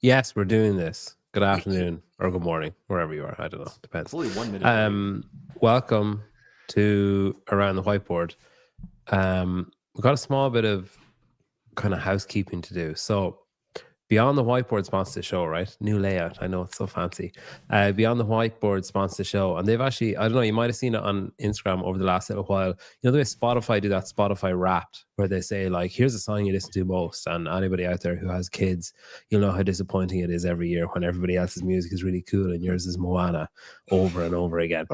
Yes, we're doing this. Good afternoon or good morning, wherever you are. I don't know. Depends. It's only 1 minute. Welcome to Around the Whiteboard. We've got a small bit of kind of housekeeping to do. So Beyond the Whiteboard sponsors the show, right? New layout. I know it's so fancy. Beyond the Whiteboard sponsors the show. And they've actually, I don't know, you might have seen it on Instagram over the last little while. You know, the way Spotify do that Spotify Wrapped, where they say, like, here's a song you listen to most. And anybody out there who has kids, you'll know how disappointing it is every year when everybody else's music is really cool and yours is Moana over and over again.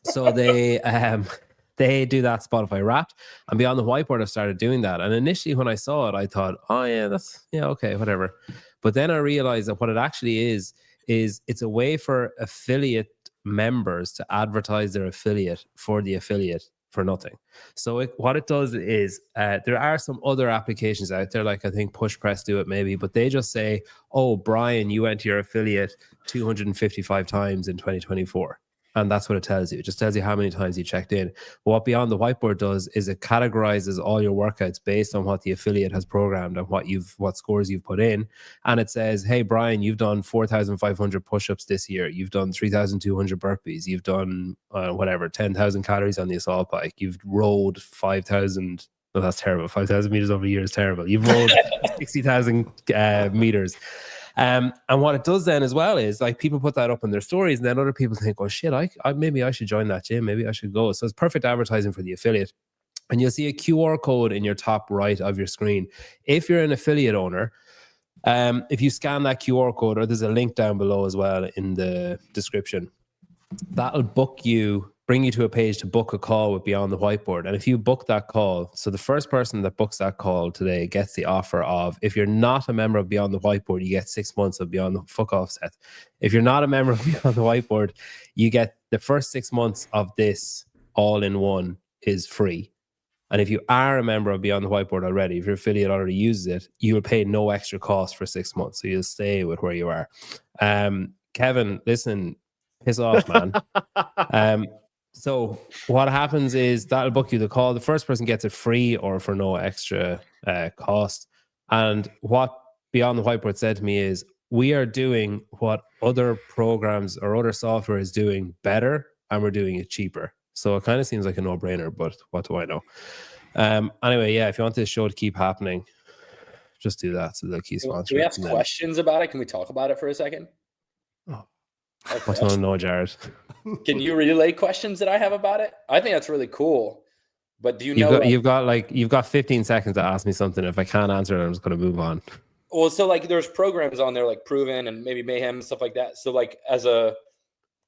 So they do that Spotify Wrapped, and Beyond the Whiteboard, I've started doing that. And initially when I saw it, I thought, oh yeah, okay, whatever. But then I realized that what it actually is it's a way for affiliate members to advertise their affiliate for the affiliate for nothing. So what it does is there are some other applications out there, like I think Push Press do it maybe, but they just say, oh, Brian, you went to your affiliate 255 times in 2024. And that's what it tells you. It just tells you how many times you checked in. But what Beyond the Whiteboard does is it categorizes all your workouts based on what the affiliate has programmed and what scores you've put in. And it says, hey, Brian, you've done 4,500 push-ups this year. You've done 3,200 burpees. You've done 10,000 calories on the assault bike. You've rowed 5,000. Well, that's terrible. 5,000 meters over a year is terrible. You've rowed 60,000 meters. And what it does then as well is, like, people put that up in their stories, and then other people think, oh shit, maybe I should join that gym, maybe I should go. So it's perfect advertising for the affiliate. And you'll see a QR code in your top right of your screen. If you're an affiliate owner, if you scan that QR code, or there's a link down below as well in the description, that'll bring you to a page to book a call with Beyond the Whiteboard. And if you book that call, so the first person that books that call today gets the offer of, if you're not a member of Beyond the Whiteboard, you get 6 months of Beyond the Fuck Off set. If you're not a member of Beyond the Whiteboard, you get the first 6 months of this all in one is free. And if you are a member of Beyond the Whiteboard already, if your affiliate already uses it, you will pay no extra cost for 6 months. So you'll stay with where you are. Kevin, listen, piss off, man. So what happens is that'll book you the call. The first person gets it free or for no extra cost. And what Beyond the Whiteboard said to me is, we are doing what other programs or other software is doing better, and we're doing it cheaper. So it kind of seems like a no-brainer, but what do I know? Anyway, yeah, if you want this show to keep happening, just do that. So they'll keep sponsoring. Can we ask questions about it? Can we talk about it for a second? Oh. Okay. I don't know, Jared. Can you relay questions that I have about it? I think that's really cool. But do you've got 15 seconds to ask me something. If I can't answer it, I'm just going to move on. Well, so like there's programs on there like Proven and maybe Mayhem and stuff like that. So like as a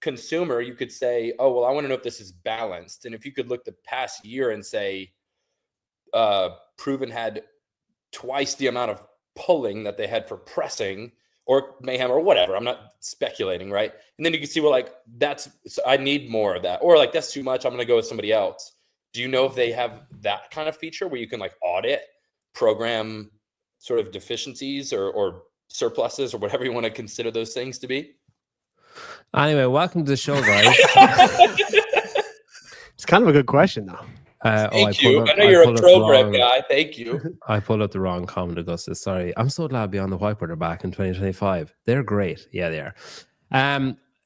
consumer, you could say, oh, well, I want to know if this is balanced. And if you could look the past year and say Proven had twice the amount of pulling that they had for pressing, or Mayhem or whatever. I'm not speculating, right? And then you can see, well, like I need more of that. Or like, that's too much, I'm going to go with somebody else. Do you know if they have that kind of feature where you can like audit program sort of deficiencies or surpluses or whatever you want to consider those things to be? Anyway, welcome to the show, guys. It's kind of a good question, though. Thank you. I know you're a program guy. Thank you. I pulled up the wrong comment, Augustus. Sorry. I'm so glad Beyond the Whiteboard are back in 2025. They're great. Yeah, they are.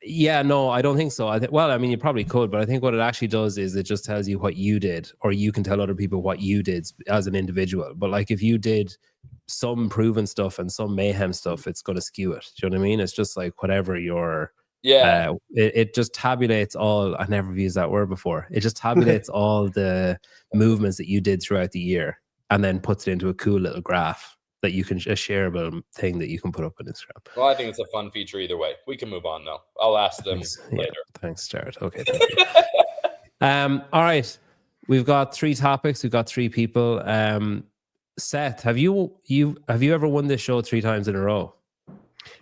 Yeah, no, I don't think so. I mean, you probably could, but I think what it actually does is it just tells you what you did, or you can tell other people what you did as an individual. But like if you did some Proven stuff and some Mayhem stuff, it's going to skew it. Do you know what I mean? It's just like whatever your... Yeah, it just tabulates all. I never used that word before. It just tabulates all the movements that you did throughout the year, and then puts it into a cool little graph that you can, a shareable thing that you can put up on Instagram. Well, I think it's a fun feature either way. We can move on though. I'll ask them later. Thanks, Jared. Okay. Thank you. All right. We've got 3 topics. We've got 3 people. Seth, have you ever won this show 3 times in a row?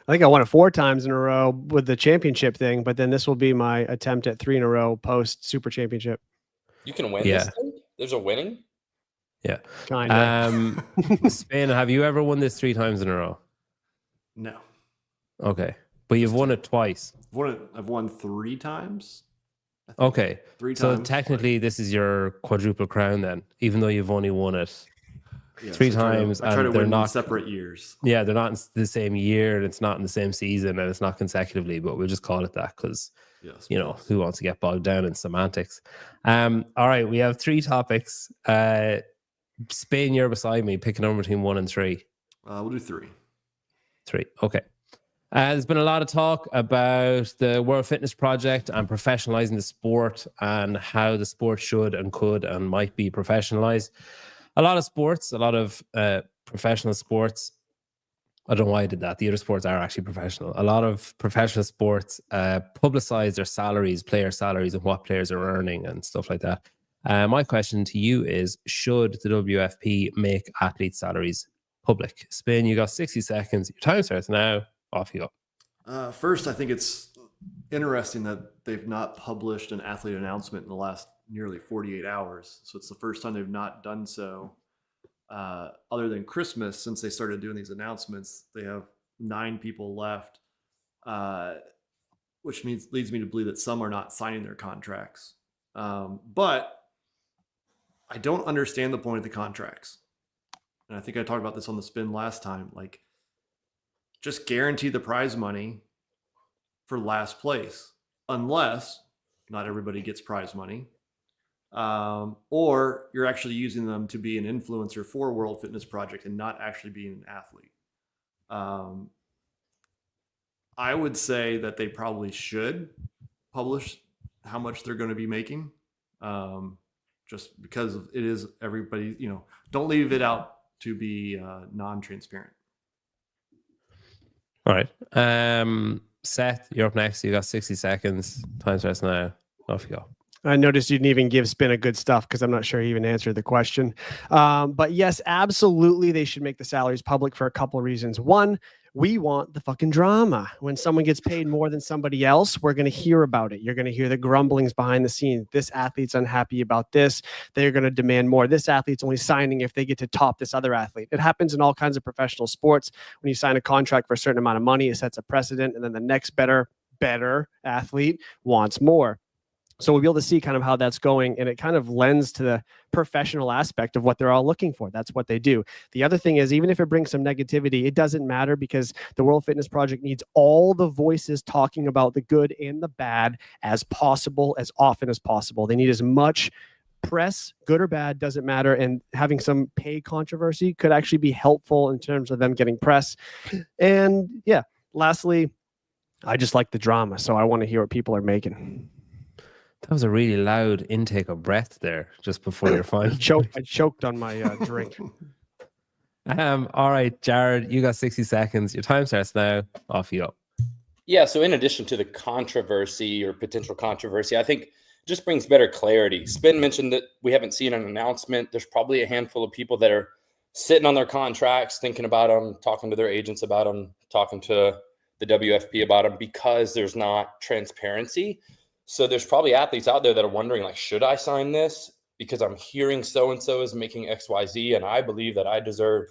I think I won it 4 times in a row with the championship thing, but then this will be my attempt at 3 in a row post Super Championship. You can win this thing? There's a winning? Yeah. Kind of. Spain, have you ever won this 3 times in a row? No. Okay. But you've won it twice. I've won 3 times. Okay. 3 times. So technically this is your quadruple crown then, even though you've only won it Yes, Three I try to- times, I try to and they're win in not separate years. Yeah, they're not in the same year, and it's not in the same season, and it's not consecutively. But we'll just call it that because Yes, you know please. who wants to get bogged down in semantics. All right, we have 3 topics. Spain, you're beside me. Pick a number between 1 and 3. We'll do 3. 3. Okay. There's been a lot of talk about the World Fitness Project and professionalizing the sport and how the sport should and could and might be professionalized. A lot of sports, a lot of professional sports. I don't know why I did that. The other sports are actually professional. A lot of professional sports publicize their salaries, player salaries, and what players are earning and stuff like that. My question to you is, should the WFP make athlete salaries public? Spin, you got 60 seconds. Your time starts now. Off you go. First, I think it's interesting that they've not published an athlete announcement in the last nearly 48 hours. So it's the first time they've not done so. Other than Christmas, since they started doing these announcements, they have 9 people left, which leads me to believe that some are not signing their contracts. But I don't understand the point of the contracts. And I think I talked about this on the spin last time. Like, just guarantee the prize money for last place, unless not everybody gets prize money. Or you're actually using them to be an influencer for World Fitness Project and not actually being an athlete. I would say that they probably should publish how much they're going to be making, just because it is everybody, don't leave it out to be non-transparent. All right. Seth, you're up next. You got 60 seconds. Time starts now. Off you go. I noticed you didn't even give Spin a good stuff because I'm not sure he even answered the question. But yes, absolutely, they should make the salaries public for a couple of reasons. One, we want the fucking drama. When someone gets paid more than somebody else, we're going to hear about it. You're going to hear the grumblings behind the scenes. This athlete's unhappy about this. They're going to demand more. This athlete's only signing if they get to top this other athlete. It happens in all kinds of professional sports. When you sign a contract for a certain amount of money, it sets a precedent, and then the next better athlete wants more. So we'll be able to see kind of how that's going, and it kind of lends to the professional aspect of what they're all looking for. That's what they do. The other thing is, even if it brings some negativity, it doesn't matter because the World Fitness Project needs all the voices talking about the good and the bad as possible, as often as possible. They need as much press, good or bad, doesn't matter. And having some pay controversy could actually be helpful in terms of them getting press. And yeah, lastly, I just like the drama. So I want to hear what people are making. That was a really loud intake of breath there just before your final. I choked on my drink. All right, Jared, you got 60 seconds. Your time starts now. Off you go. Yeah. So in addition to the controversy or potential controversy, I think it just brings better clarity. Spin mentioned that we haven't seen an announcement. There's probably a handful of people that are sitting on their contracts, thinking about them, talking to their agents about them, talking to the WFP about them because there's not transparency. So there's probably athletes out there that are wondering, like, should I sign this? Because I'm hearing so-and-so is making XYZ, and I believe that I deserve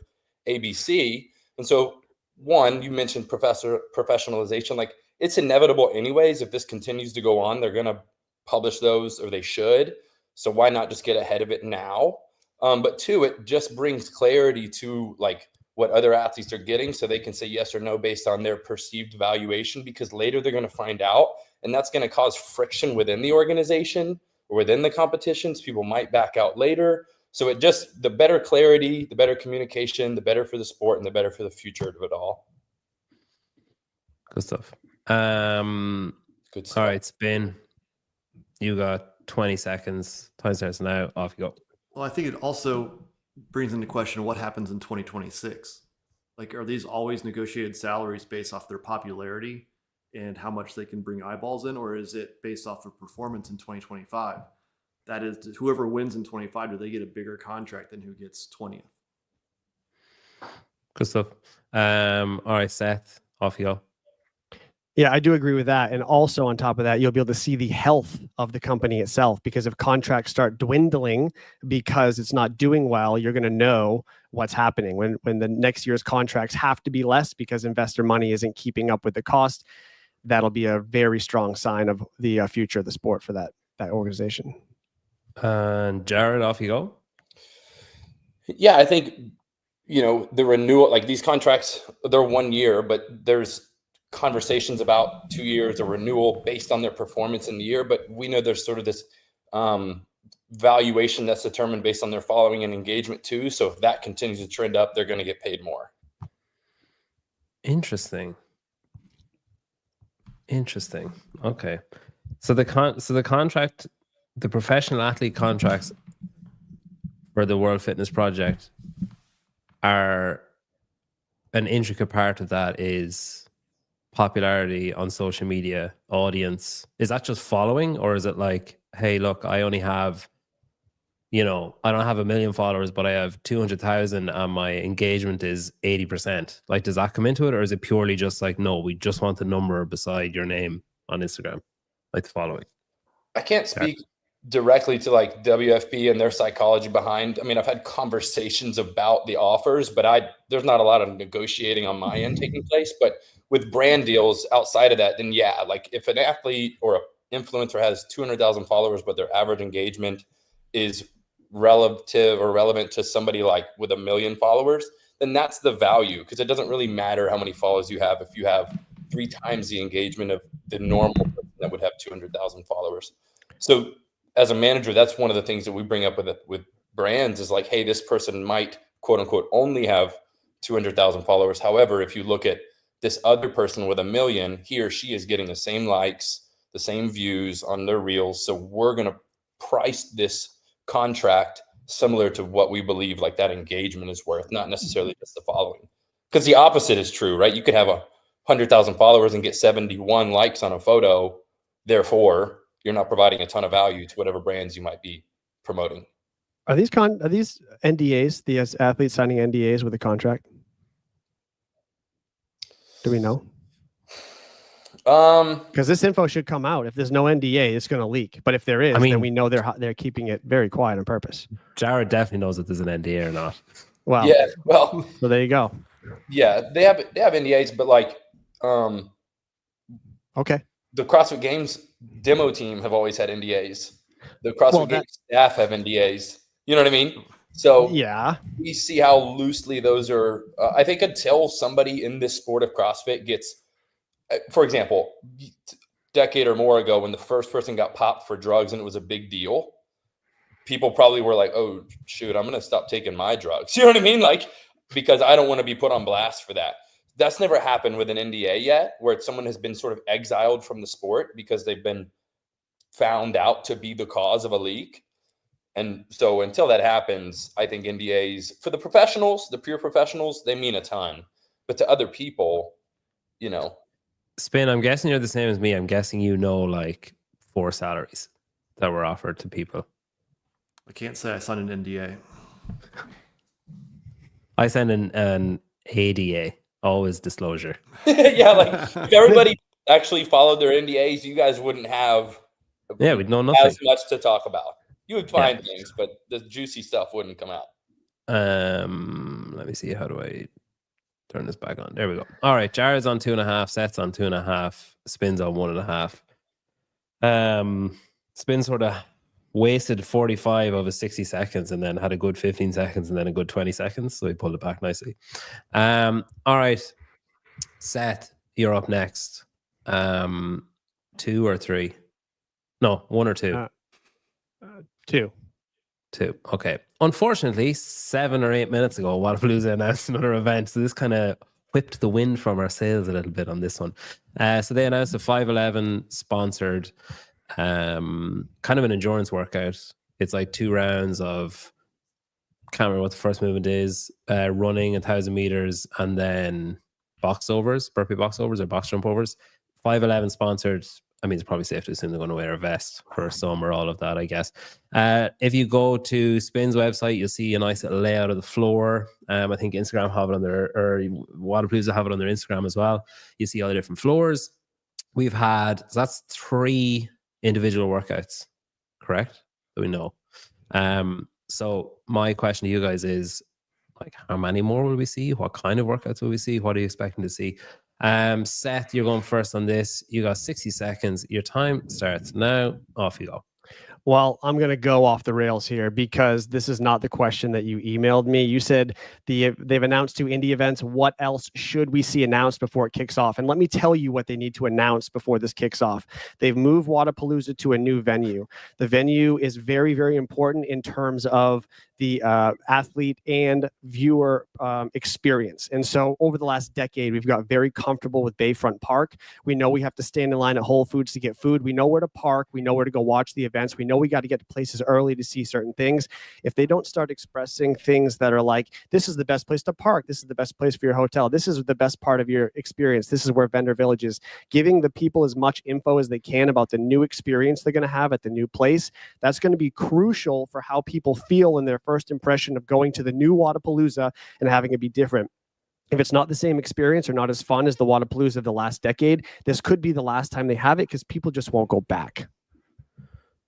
ABC. And so, one, you mentioned professionalization. Like, it's inevitable anyways. If this continues to go on, they're going to publish those, or they should. So why not just get ahead of it now? But two, it just brings clarity to, like, what other athletes are getting so they can say yes or no based on their perceived valuation, because later they're going to find out. And that's going to cause friction within the organization or within the competitions. People might back out later. So it just, the better clarity, the better communication, the better for the sport and the better for the future of it all. Good stuff. Good stuff. All right, Spin. You got 20 seconds. Time starts now. Off you go. Well, I think it also brings into question what happens in 2026. Like, are these always negotiated salaries based off their popularity and how much they can bring eyeballs in, or is it based off of performance in 2025? That is, whoever wins in 25, do they get a bigger contract than who gets 20th? Good stuff. All right, Seth, off you go. Yeah, I do agree with that. And also on top of that, you'll be able to see the health of the company itself, because if contracts start dwindling because it's not doing well, you're going to know what's happening. When the next year's contracts have to be less because investor money isn't keeping up with the cost, that'll be a very strong sign of the future of the sport for that organization. And Jared, off you go. Yeah, I think, the renewal, like these contracts, they're 1 year, but there's conversations about 2 years of renewal based on their performance in the year. But we know there's sort of this valuation that's determined based on their following and engagement too. So if that continues to trend up, they're going to get paid more. Interesting. Okay. So the contract, the professional athlete contracts for the World Fitness Project are an intricate part of that is popularity on social media, audience. Is that just following, or is it like, hey, look, I only have, I don't have 1 million followers, but I have 200,000 and my engagement is 80%. Like, does that come into it, or is it purely just like, no, we just want the number beside your name on Instagram, like the following? I can't speak directly to like WFB and their psychology behind. I mean, I've had conversations about the offers, but there's not a lot of negotiating on my end taking place. But with brand deals outside of that, then yeah, like if an athlete or an influencer has 200,000 followers, but their average engagement is relative or relevant to somebody like with 1 million followers, then that's the value, because it doesn't really matter how many followers you have if you have 3 times the engagement of the normal person that would have 200,000 followers. So as a manager, that's one of the things that we bring up with brands is like, hey, this person might quote unquote only have 200,000 followers. However, if you look at this other person with 1 million, he or she is getting the same likes, the same views on their reels. So we're going to price this contract similar to what we believe like that engagement is worth, not necessarily just the following. Because the opposite is true, right? You could have 100,000 followers and get 71 likes on a photo. Therefore, you're not providing a ton of value to whatever brands you might be promoting. Are these NDAs, the athletes signing NDAs with a contract? Do we know? Because this info should come out. If there's no NDA, it's going to leak. But if there is, then we know they're keeping it very quiet on purpose. Jared definitely knows if there's an NDA or not. Well, yeah. Well, so there you go. Yeah, they have NDAs, but like, okay. The CrossFit Games demo team have always had NDAs. The CrossFit Games staff have NDAs. You know what I mean? So yeah, we see how loosely those are. I think until somebody in this sport of CrossFit gets, for example, a decade or more ago when the first person got popped for drugs and it was a big deal, people probably were like, oh, shoot, I'm going to stop taking my drugs. You know what I mean? Like, because I don't want to be put on blast for that. That's never happened with an NDA yet, where someone has been sort of exiled from the sport because they've been found out to be the cause of a leak. And so until that happens, I think NDAs for the professionals, the pure professionals, they mean a ton. But to other people, Spin, I'm guessing you're the same as me. I'm guessing like 4 salaries that were offered to people. I can't say I signed an NDA. I sent an ADA, always disclosure. Yeah, like if everybody actually followed their NDAs, you guys wouldn't have we'd know nothing. As much to talk about. You would find things, but the juicy stuff wouldn't come out. Let me see. How do I turn this back on? There we go. All right. Jared's on 2.5. Seth's on 2.5. Spin's on 1.5. Spin sort of wasted 45 of his 60 seconds and then had a good 15 seconds and then a good 20 seconds. So he pulled it back nicely. All right. Seth, you're up next. 2 or 3? No, 1 or 2. 2. Okay. Unfortunately, 7 or 8 minutes ago, Waterpalooza announced another event. So this kind of whipped the wind from our sails a little bit on this one. So they announced a 511 sponsored kind of an endurance workout. It's like 2 rounds of, can't remember what the first movement is, running 1,000 meters and then box overs, burpee box overs or box jump overs. 511 sponsored. I mean, it's probably safe to assume they're going to wear a vest for some or all of that, I guess. If you go to Spin's website, you'll see a nice little layout of the floor. I think Instagram have it on their, or Waterpalooza have it on their Instagram as well. You see all the different floors. We've had, so that's 3 individual workouts, correct? That we know. So my question to you guys is, like, how many more will we see? What kind of workouts will we see? What are you expecting to see? Seth, you're going first on this. You got 60 seconds. Your time starts now. Off you go. Well, I'm going to go off the rails here because this is not the question that you emailed me. You said they've announced 2 indie events. What else should we see announced before it kicks off? And let me tell you what they need to announce before this kicks off. They've moved Waterpalooza to a new venue. The venue is very, very important in terms of the athlete and viewer experience. And so over the last decade, we've got very comfortable with Bayfront Park. We know we have to stand in line at Whole Foods to get food. We know where to park. We know where to go watch the events. We know we got to get to places early to see certain things. If they don't start expressing things that are like, this is the best place to park, this is the best place for your hotel, this is the best part of your experience, this is where Vendor Village is, giving the people as much info as they can about the new experience they're going to have at the new place, that's going to be crucial for how people feel in their first impression of going to the new Waterpalooza and having it be different. If it's not the same experience or not as fun as the Waterpalooza of the last decade, this could be the last time they have it because people just won't go back.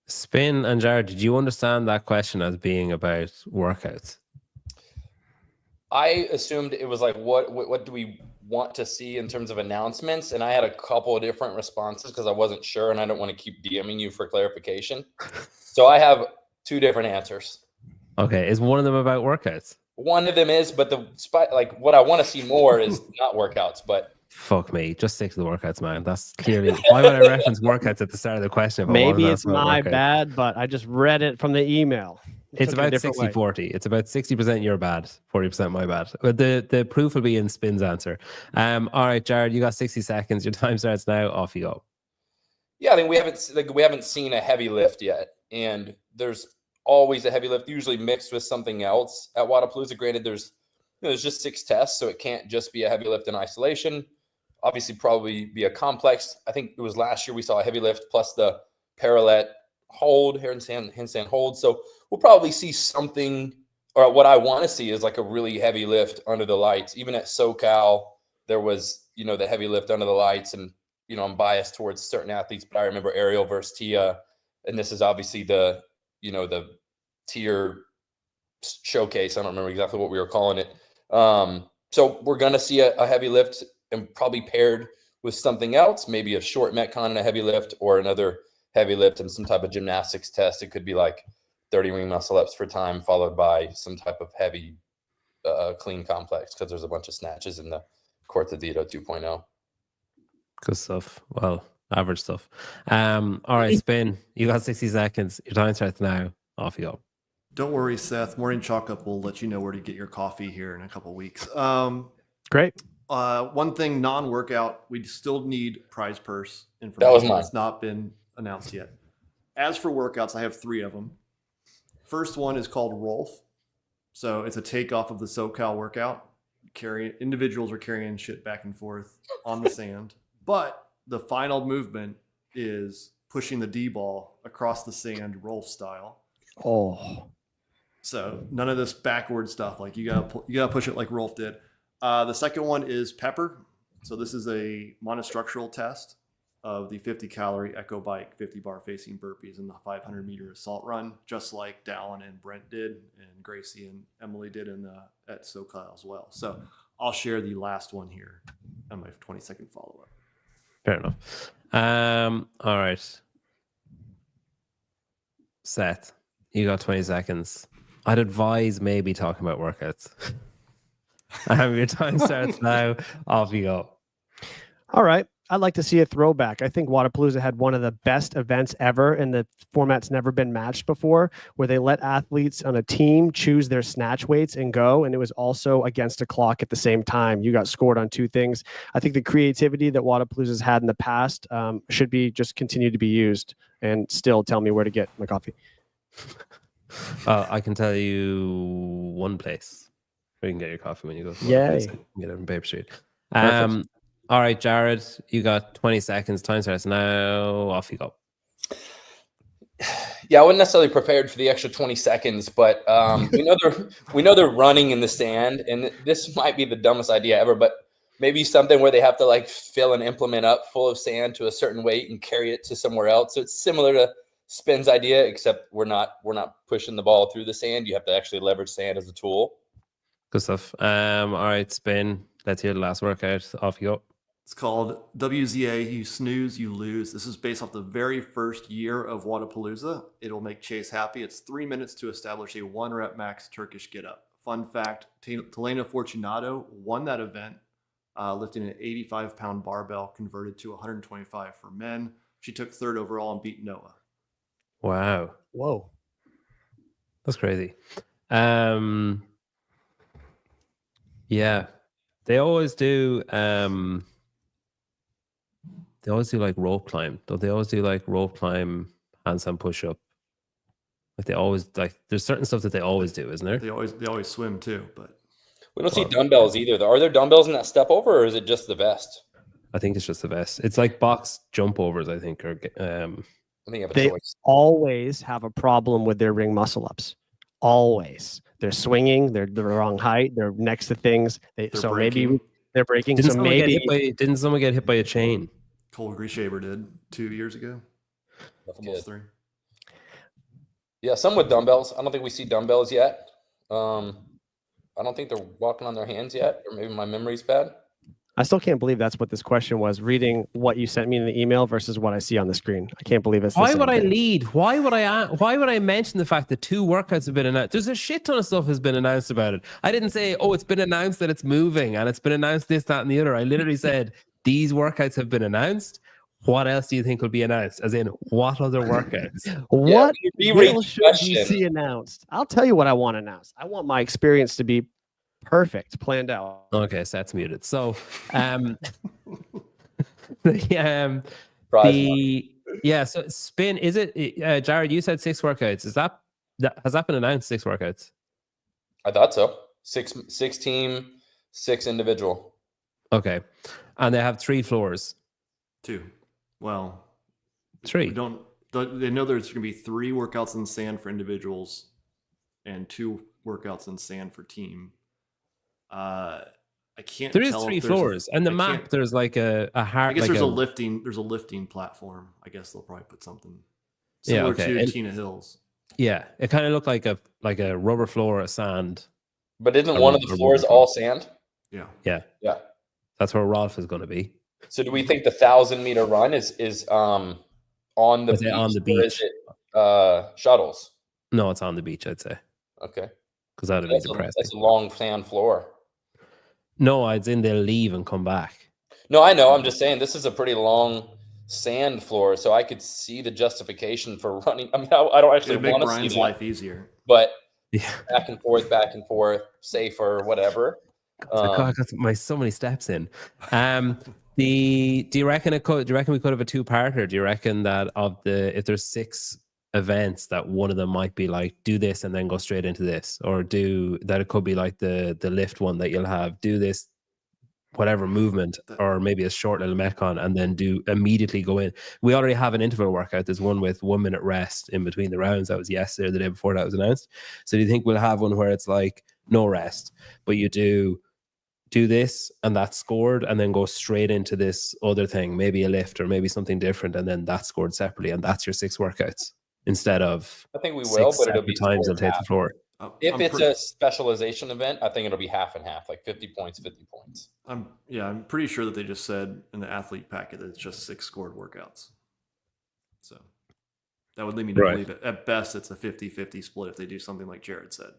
Spin and Jared, did you understand that question as being about workouts? I assumed it was like, what do we want to see in terms of announcements? And I had a couple of different responses because I wasn't sure and I don't want to keep DMing you for clarification. So I have 2 different answers. Okay, is one of them about workouts? One of them is, but like what I want to see more is not workouts, but fuck me, just stick to the workouts, man. That's clearly why would I reference workouts at the start of the question? Maybe it's my bad, but I just read it from the email. It's about 60-40. It's about 60% your bad, 40% my bad. But the proof will be in Spin's answer. All right, Jared, you got 60 seconds. Your time starts now. Off you go. Yeah, I think we haven't seen a heavy lift yet, and there's always a heavy lift, usually mixed with something else at Waterpalooza. Granted, there's just 6 tests, so it can't just be a heavy lift in isolation. Obviously, probably be a complex. I think it was last year we saw a heavy lift plus the parallel hold, handstand hold. So we'll probably see something, or what I want to see is like a really heavy lift under the lights. Even at SoCal, there was, the heavy lift under the lights, and, I'm biased towards certain athletes, but I remember Ariel versus Tia, and this is obviously the Tyr showcase. I don't remember exactly what we were calling it. So we're going to see a heavy lift and probably paired with something else, maybe a short Metcon and a heavy lift, or another heavy lift and some type of gymnastics test. It could be like 30 ring muscle ups for time, followed by some type of heavy clean complex, because there's a bunch of snatches in the Corta Dito 2.0. Good stuff. Well, average stuff. All right, Spin, you got 60 seconds. Your time starts now. Off you go. Don't worry, Seth. Morning Chalk Up will let you know where to get your coffee here in a couple of weeks. Great. One thing, non-workout, we still need prize purse information. That was mine. It's not been announced yet. As for workouts, I have 3 of them. First one is called Rolf. So it's a takeoff of the SoCal workout. Individuals are carrying shit back and forth on the sand. But the final movement is pushing the D ball across the sand, Rolf style. Oh. So none of this backward stuff. Like you gotta push it like Rolf did. The second one is Pepper. So this is a monostructural test of the 50-calorie Echo Bike 50-bar facing burpees and the 500-meter assault run, just like Dallin and Brent did, and Gracie and Emily did at SoCal as well. So I'll share the last one here on my 20-second follow-up. Fair enough. All right. Seth, you got 20 seconds. I'd advise maybe talking about workouts. Your time starts now. Off you go. All right. I'd like to see a throwback. I think Waterpalooza had one of the best events ever, and the format's never been matched before, where they let athletes on a team choose their snatch weights and go, and it was also against a clock at the same time. You got scored on 2 things. I think the creativity that Waterpalooza's had in the past should be just continue to be used, and still tell me where to get my coffee. I can tell you one place where you can get your coffee when you go to Yay. get it from Paper Street. Perfect. All right, Jared, you got 20 seconds. Time starts now. Off you go. Yeah, I wasn't necessarily prepared for the extra 20 seconds, but we know they're running in the sand, and this might be the dumbest idea ever, but maybe something where they have to like fill an implement up full of sand to a certain weight and carry it to somewhere else. So it's similar to Spin's idea, except we're not pushing the ball through the sand. You have to actually leverage sand as a tool. Good stuff. All right, Spin. Let's hear the last workout. Off you go. It's called WZA. You snooze, you lose. This is based off the very first year of Waterpalooza. It'll make Chase happy. It's 3 minutes to establish a 1-rep max Turkish get-up. Fun fact, Telena Fortunato won that event, lifting an 85-pound barbell converted to 125 for men. She took 3rd overall and beat Noah. Wow. Whoa. That's crazy. Yeah. They always do like rope climb. Don't they always do like rope climb, handstand push up? Like they always like there's certain stuff that they always do, isn't there? They always swim too, but We don't see dumbbells either. Are there dumbbells in that step over, or is it just the vest? I think it's just the vest. It's like box jump overs, I think, or I think you have a They choice. always have a problem with their ring muscle ups. Always. They're swinging. They're the wrong height. They're next to things. they're So breaking. maybe they're breaking. didn't So someone maybe didn't someone get hit by a chain? Cole Grishaber did 2 years ago. That's Almost good. 3. Yeah, some with dumbbells. I don't think we see dumbbells yet. I don't think they're walking on their hands yet, or maybe my memory's bad. I still can't believe that's what this question was. Reading what you sent me in the email versus what I see on the screen. I can't believe it's. Why would I lead? Why would I mention the fact that 2 workouts have been announced? There's a shit ton of stuff has been announced about it. I didn't say, oh, it's been announced that it's moving and it's been announced this, that, and the other. I literally said these workouts have been announced. What else do you think will be announced? As in, what other workouts? What Yeah, reread will the should you question. see announced? I'll tell you what I want announced. I want my experience to be perfect, planned out. Okay, so that's muted. So, Prize so spin, is it, Jared, you said 6 workouts. Has that been announced, 6 workouts? I thought so. Six team, 6 individual. Okay. And they have 3 floors. 2. Well, 3. They know there's going to be 3 workouts in sand for individuals and 2 workouts in sand for team. I can't. There is tell 3 if there's floors, and the I map can't- there's like a hard. I guess like there's a lifting. There's a lifting platform. I guess they'll probably put something similar okay. to And- Tina Hills. Yeah, it kind of looked like a rubber floor of sand. But isn't I one of love the the floors rubber all sand? Yeah. Yeah. That's where Rolf is going to be. So do we think the 1,000-meter run is on the Is it beach? on the Or is beach? it shuttles? No, it's on the beach, I'd say, Okay. because that'd be depressing. That's a long sand floor. No, I'd say they'll leave and come back. No, I know. I'm just saying this is a pretty long sand floor, so I could see the justification for running. I mean, I don't actually It'd make want to see Brian's that, life easier. but Yeah, back and forth, safer, whatever. I got so many steps in. Do you reckon we could have a 2-parter? Do you reckon that if there's 6 events that one of them might be like do this and then go straight into this, or that it could be like the lift one that you'll have do this whatever movement, or maybe a short little metcon and then immediately go in. We already have an interval workout. There's one with 1 minute rest in between the rounds. That was yesterday, the day before that was announced. So do you think we'll have one where it's like no rest, but you do this and that's scored and then go straight into this other thing, maybe a lift or maybe something different, and then that's scored separately, and that's your 6 workouts instead of I think we will, 6 but it'll be times they'll scored take the floor. If it's a specialization event, I think it'll be half and half, like 50 points, 50 points. I'm pretty sure that they just said in the athlete packet that it's just 6 scored workouts. So that would lead me to believe it. At best, it's a 50-50 split if they do something like Jared said.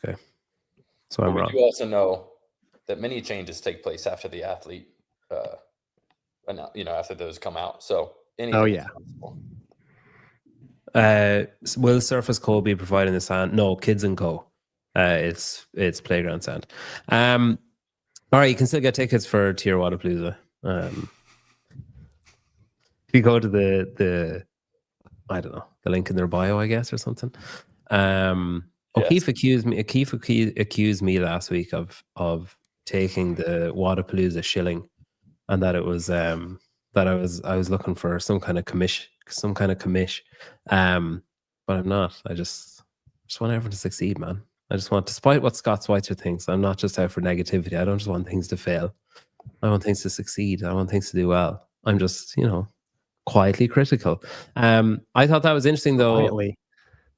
Okay. So I'm We wrong. do also know that many changes take place after the athlete, after those come out. So Oh, yeah. Will Surface Co be providing the sand? No, Kids and Co. It's playground sand. All right, you can still get tickets for Tyr Waterpalooza. If you go to the I don't know, the link in their bio, I guess, or something. O'Keefe accused me last week of taking the Waterpalooza shilling, and that it was that I was looking for some kind of commish. But I'm not. I just want everyone to succeed, man. I just want, despite what Scott Schweitzer thinks, I'm not just out for negativity. I don't just want things to fail. I want things to succeed. I want things to do well. I'm just, quietly critical. I thought that was interesting, though. Quietly.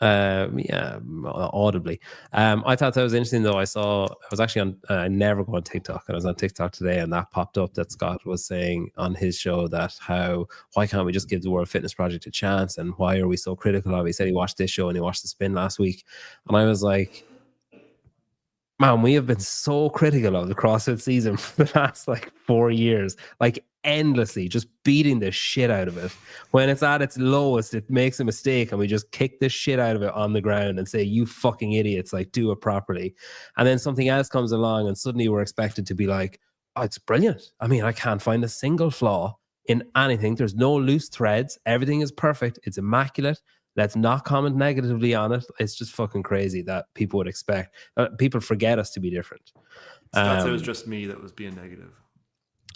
Yeah, audibly. I thought that was interesting though. I was actually on, I never go on TikTok, and I was on TikTok today, and that popped up that Scott was saying on his show that why can't we just give the World Fitness Project a chance, and why are we so critical of it? He said he watched this show and he watched the spin last week, and I was like, man, we have been so critical of the CrossFit season for the last like 4 years, like endlessly, just beating the shit out of it. When it's at its lowest, it makes a mistake, and we just kick the shit out of it on the ground and say, you fucking idiots, like do it properly. And then something else comes along, and suddenly we're expected to be like, oh, it's brilliant. I mean, I can't find a single flaw in anything. There's no loose threads. Everything is perfect. It's immaculate. Let's not comment negatively on it. It's just fucking crazy that people would expect. People forget us to be different. Scott said it was just me that was being negative.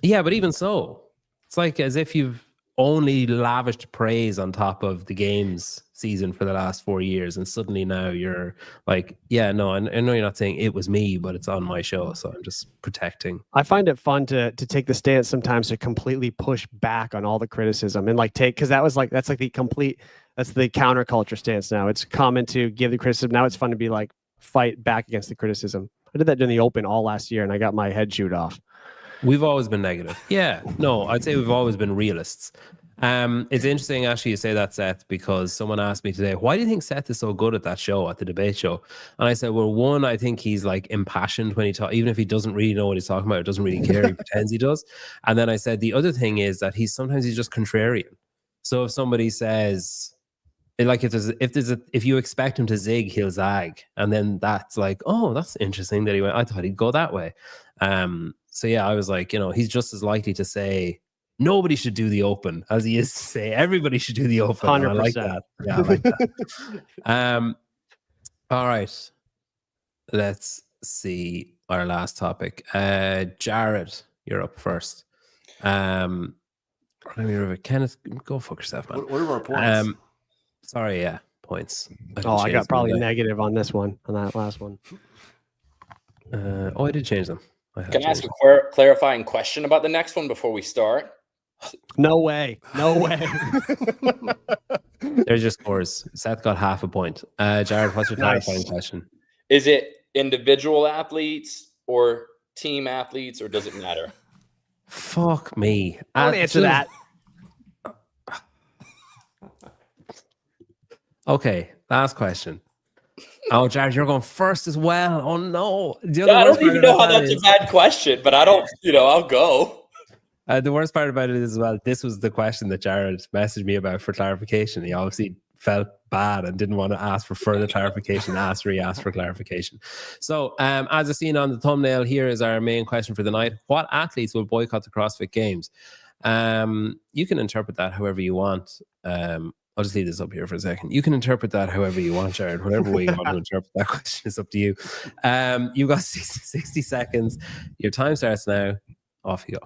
Yeah, but even so, it's like as if you've only lavished praise on top of the games season for the last 4 years, and suddenly now you're like, yeah, no, I know you're not saying it was me, but it's on my show, so I'm just protecting. I find it fun to take the stance sometimes to completely push back on all the criticism and like because that's the counterculture stance now. It's common to give the criticism. Now it's fun to be like fight back against the criticism. I did that during the Open all last year, and I got my head chewed off. We've always been negative. Yeah, no, I'd say we've always been realists. It's interesting actually you say that, Seth, because someone asked me today, why do you think Seth is so good at that show, at the debate show? And I said, well, one, I think he's like impassioned when he talks, even if he doesn't really know what he's talking about or doesn't really care, he pretends he does. And then I said, the other thing is that sometimes he's just contrarian. So if somebody says, like if you expect him to zig, he'll zag. And then that's like, oh, that's interesting that he went, I thought he'd go that way. So yeah, I was like, he's just as likely to say nobody should do the Open as he is to say everybody should do the Open. 100%. I like that. Yeah, I like that. All right. Let's see our last topic. Jared, you're up first. Let me remember. Kenneth, go fuck yourself, man. What are our points? Sorry, yeah, points. I got probably negative on this one, on that last one. I did change them. Can I ask a clarifying question about the next one before we start? No way. There's your scores. Seth got half a point. Jared, what's your clarifying question? Is it individual athletes or team athletes, or does it matter? Fuck me. Don't answer that. Okay, last question. Oh, Jared, you're going first as well. Oh no! I don't even know how that's a bad question, but I don't. I'll go. The worst part about it is, well, this was the question that Jared messaged me about for clarification. He obviously felt bad and didn't want to ask for further clarification. Asked for clarification. So, as I seen on the thumbnail, here is our main question for the night: what athletes will boycott the CrossFit Games? You can interpret that however you want. I'll just leave this up here for a second. You can interpret that however you want, Jared. Whatever way you want to interpret that question is up to you. You've got 60 seconds. Your time starts now. Off you go.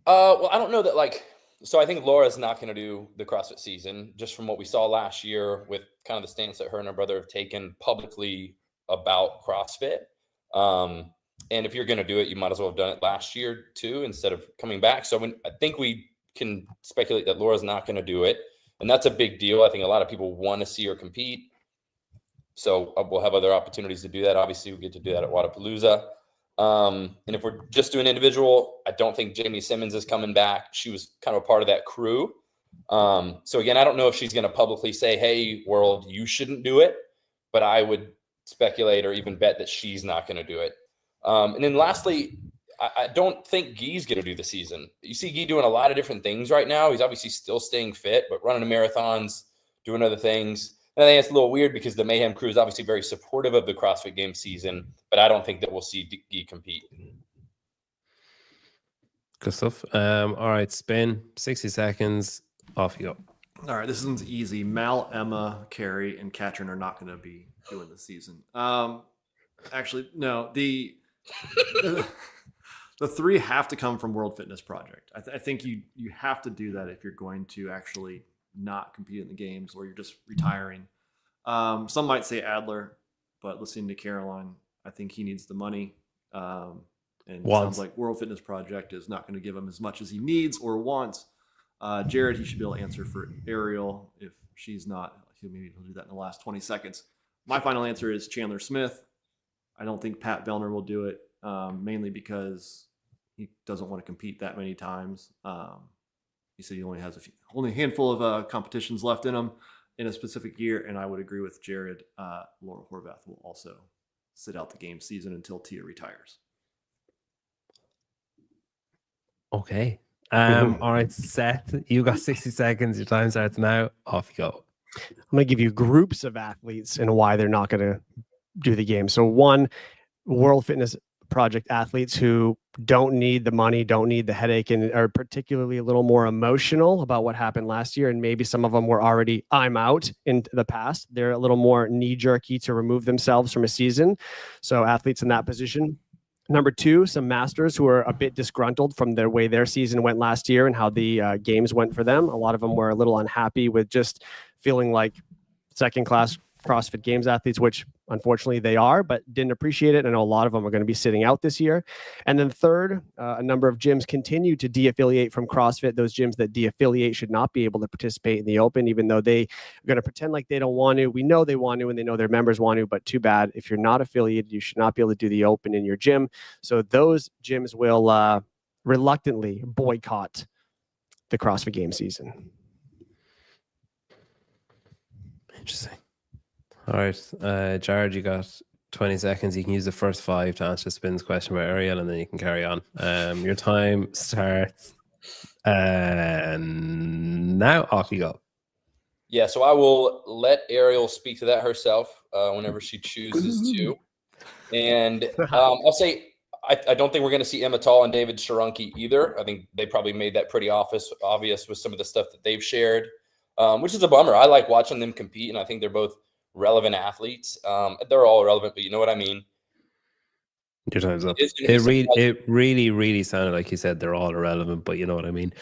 Well, I don't know that so I think Laura's not going to do the CrossFit season, just from what we saw last year with kind of the stance that her and her brother have taken publicly about CrossFit. And if you're going to do it, you might as well have done it last year too, instead of coming back. So I think we can speculate that Laura's not going to do it, and that's a big deal. I think a lot of people want to see her compete, so we'll have other opportunities to do that. Obviously, we get to do that at Waterpalooza. And if we're just doing individual, I don't think Jamie Simmons is coming back. She was kind of a part of that crew. So again, I don't know if she's going to publicly say, hey, world, you shouldn't do it, but I would speculate or even bet that she's not going to do it. And then lastly, I don't think Guy's going to do the season. You see Guy doing a lot of different things right now. He's obviously still staying fit, but running marathons, doing other things. And I think it's a little weird because the Mayhem crew is obviously very supportive of the CrossFit Games season, but I don't think that we'll see Guy compete. Good stuff. All right, spin. 60 seconds. Off you go. All right, this one's easy. Mal, Emma, Carrie, and Katrin are not going to be doing the season. Actually, no. The three have to come from World Fitness Project. I think you have to do that if you're going to actually not compete in the games or you're just retiring. Some might say Adler, but listening to Caroline, I think he needs the money. And it sounds like World Fitness Project is not going to give him as much as he needs or wants. Jared, he should be able to answer for Ariel if she's not maybe he'll do that in the last 20 seconds. My final answer is Chandler Smith. I don't think Pat Vellner will do it, mainly because he doesn't want to compete that many times. He said he only has only a handful of competitions left in him in a specific year, and I would agree with Jared. Laura Horvath will also sit out the game season until Tyr retires. Okay. All right, Seth, you got 60 seconds. Your time starts now. Off you go. I'm going to give you groups of athletes and why they're not going to do the game. So one, World Fitness Project athletes who don't need the money, don't need the headache, and are particularly a little more emotional about what happened last year. And maybe some of them were already, I'm out in the past. They're a little more knee jerky to remove themselves from a season. So athletes in that position. Number two, some masters who are a bit disgruntled from the way their season went last year and how the games went for them. A lot of them were a little unhappy with just feeling like second-class CrossFit Games athletes, which unfortunately they are, but didn't appreciate it. I know a lot of them are going to be sitting out this year. And then third, a number of gyms continue to de-affiliate from CrossFit. Those gyms that de-affiliate should not be able to participate in the Open, even though they are going to pretend like they don't want to. We know they want to, and they know their members want to, but too bad. If you're not affiliated, you should not be able to do the Open in your gym. So those gyms will reluctantly boycott the CrossFit Games season. Interesting. All right, Jared, you got 20 seconds. You can use the first 5 to answer Spin's question about Ariel, and then you can carry on. Your time starts now. Off you go. Yeah, so I will let Ariel speak to that herself whenever she chooses to. And I'll say I don't think we're going to see Emma Tall and David Sharonke either. I think they probably made that pretty obvious with some of the stuff that they've shared, which is a bummer. I like watching them compete, and I think they're both relevant athletes. They're all relevant, but you know what I mean. Your time's up. It really sounded like you said they're all irrelevant, but you know what I mean.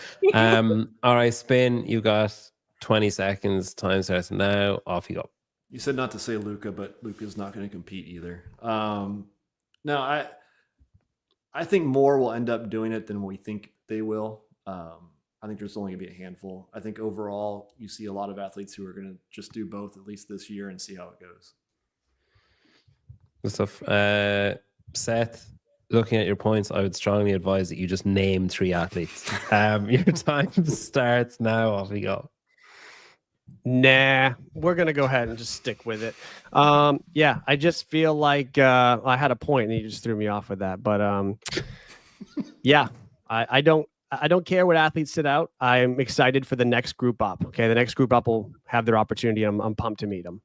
All right, Spin, you got 20 seconds. Time starts now. Off you go. You said not to say Luca, but Luca's not going to compete either. No, I think more will end up doing it than we think they will. I think there's only going to be a handful. I think overall, you see a lot of athletes who are going to just do both, at least this year, and see how it goes. Good stuff. Seth, looking at your points, I would strongly advise that you just name 3 athletes. Your time starts now. Off we go. Nah, we're going to go ahead and just stick with it. Yeah, I just feel like I had a point and you just threw me off with that. But yeah, I don't care what athletes sit out. I'm excited for the next group up. Okay, the next group up will have their opportunity. I'm pumped to meet them.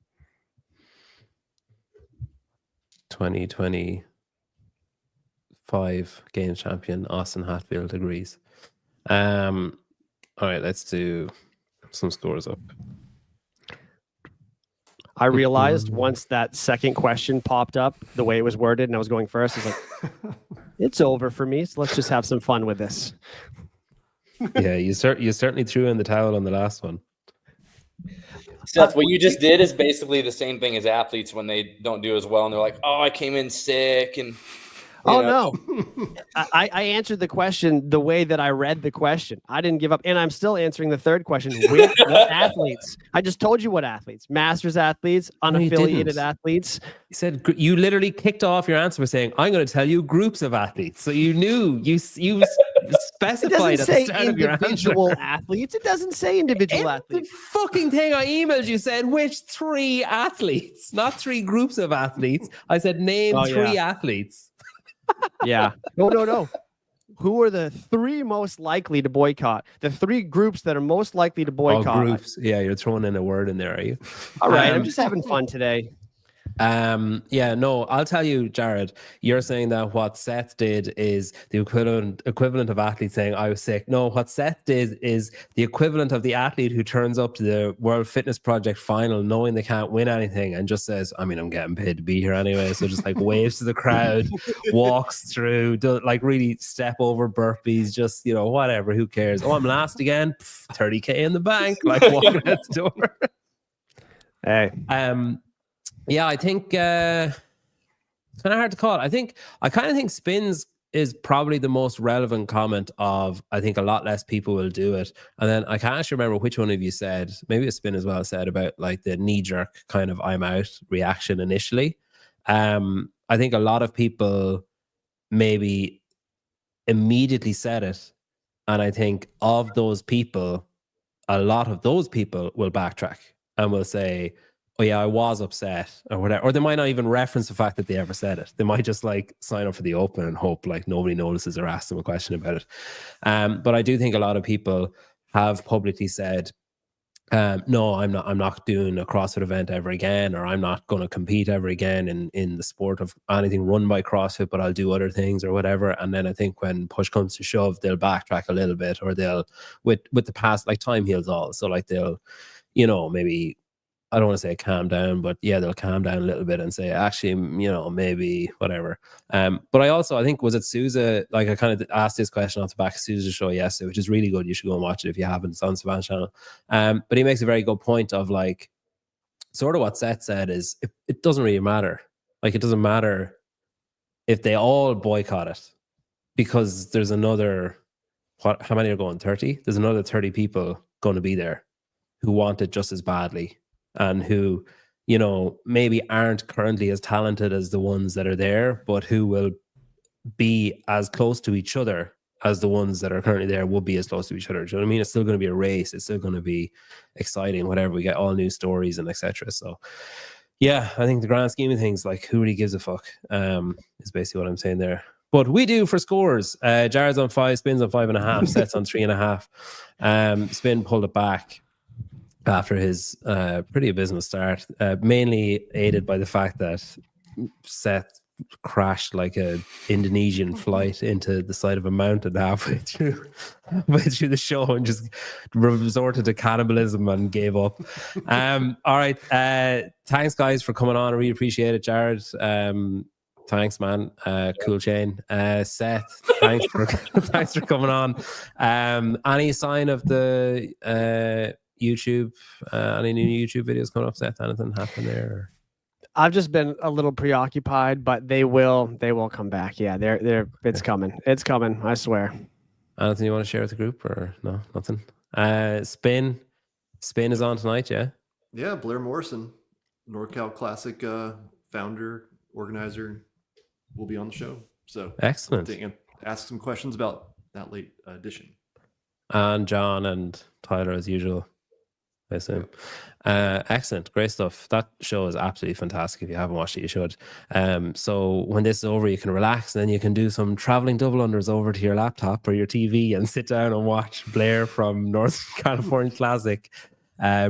2025 Games champion Austin Hatfield agrees. All right, let's do some scores up. I realized once that second question popped up, the way it was worded, and I was going first, I was like, it's over for me. So let's just have some fun with this. Yeah, you certainly threw in the towel on the last one. Seth, what you just did is basically the same thing as athletes when they don't do as well, and they're like, "Oh, I came in sick," and no, I answered the question the way that I read the question. I didn't give up, and I'm still answering the third question with what athletes. I just told you what athletes: masters athletes, unaffiliated athletes. You said you literally kicked off your answer by saying, "I'm going to tell you groups of athletes." So you knew you specified at the start of your answer. Individual athletes. It doesn't say individual athletes. The fucking thing I emailed you said which 3 athletes, not 3 groups of athletes. I said name 3 athletes. Yeah. No. Who are the 3 most likely to boycott? The 3 groups that are most likely to boycott. Oh, groups. Yeah, you're throwing in a word in there, are you? All right. I'm just having fun today. Yeah, no, I'll tell you, Jared, you're saying that what Seth did is the equivalent of athletes saying I was sick. No, what Seth did is the equivalent of the athlete who turns up to the World Fitness Project final knowing they can't win anything and just says, I mean, I'm getting paid to be here anyway. So just like waves to the crowd, walks through, like really step over burpees, just, you know, whatever, who cares? Oh, I'm last again, 30K in the bank, like walking out the door. Hey. Yeah, I think it's kind of hard to call it. I kind of think Spin's is probably the most relevant comment of, I think a lot less people will do it. And then I can't actually remember which one of you said, maybe it's Spin as well, said about like the knee-jerk kind of I'm out reaction initially. I think a lot of people maybe immediately said it. And I think of those people, a lot of those people will backtrack and will say, oh yeah, I was upset or whatever. Or they might not even reference the fact that they ever said it. They might just like sign up for the open and hope like nobody notices or asks them a question about it. But I do think a lot of people have publicly said, no, I'm not doing a CrossFit event ever again, or I'm not going to compete ever again in the sport of anything run by CrossFit, but I'll do other things or whatever. And then I think when push comes to shove, they'll backtrack a little bit, or they'll with the past, like time heals all. So like they'll, you know, maybe, I don't want to say calm down, but yeah, they'll calm down a little bit and say, actually, you know, maybe whatever. But I think, was it WZA? Like I kind of asked this question off the back of WZA's show yesterday, which is really good. You should go and watch it if you haven't. It's on Savannah channel. But he makes a very good point of like, sort of what Seth said is it doesn't really matter. Like it doesn't matter if they all boycott it, because there's another, how many are going? 30? There's another 30 people going to be there who want it just as badly, and who, you know, maybe aren't currently as talented as the ones that are there, but who will be as close to each other as the ones that are currently there would be as close to each other. Do you know what I mean? It's still going to be a race. It's still going to be exciting, whatever. We get all new stories and etc. So yeah, I think the grand scheme of things, like who really gives a fuck, is basically what I'm saying there. But we do for scores. Jared's on 5, Spin's on 5.5, Seth's on 3.5. Spin pulled it back after his pretty abysmal start, mainly aided by the fact that Seth crashed like a Indonesian flight into the side of a mountain halfway through the show and just resorted to cannibalism and gave up. All right, thanks guys for coming on. I really appreciate it. Jared, thanks man, cool chain. Seth, thanks for coming on. Any sign of the YouTube, any new YouTube videos coming up, Seth? Anything happen there? I've just been a little preoccupied, but they will come back. Yeah, it's coming. It's coming, I swear. Anything you want to share with the group, or no, nothing? Spin is on tonight, yeah? Yeah, Blair Morrison, NorCal Classic founder, organizer, will be on the show. So excellent. Ask some questions about that late edition. And John and Tyler as usual, I assume. Excellent, great stuff. That show is absolutely fantastic. If you haven't watched it, you should. So when this is over, you can relax, and then you can do some traveling double unders over to your laptop or your TV and sit down and watch Blair from North California Classic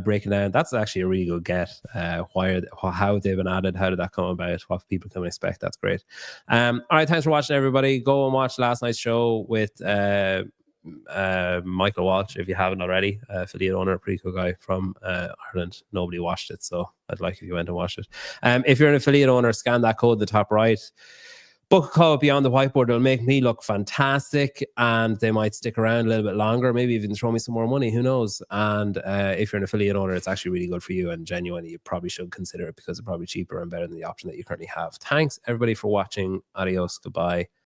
breaking down. That's actually a really good get. How they've been added, how did that come about, what people can expect. That's great. All right, thanks for watching, everybody. Go and watch last night's show with Michael Walsh if you haven't already. Affiliate owner, pretty cool guy from Ireland. Nobody watched it, so I'd like if you went and watched it. If you're an affiliate owner, scan that code in the top right, book a call beyond the whiteboard. It'll make me look fantastic, and they might stick around a little bit longer, maybe even throw me some more money, who knows. And if you're an affiliate owner, it's actually really good for you, and genuinely you probably should consider it, because it's probably cheaper and better than the option that you currently have. Thanks everybody for watching. Adios, goodbye.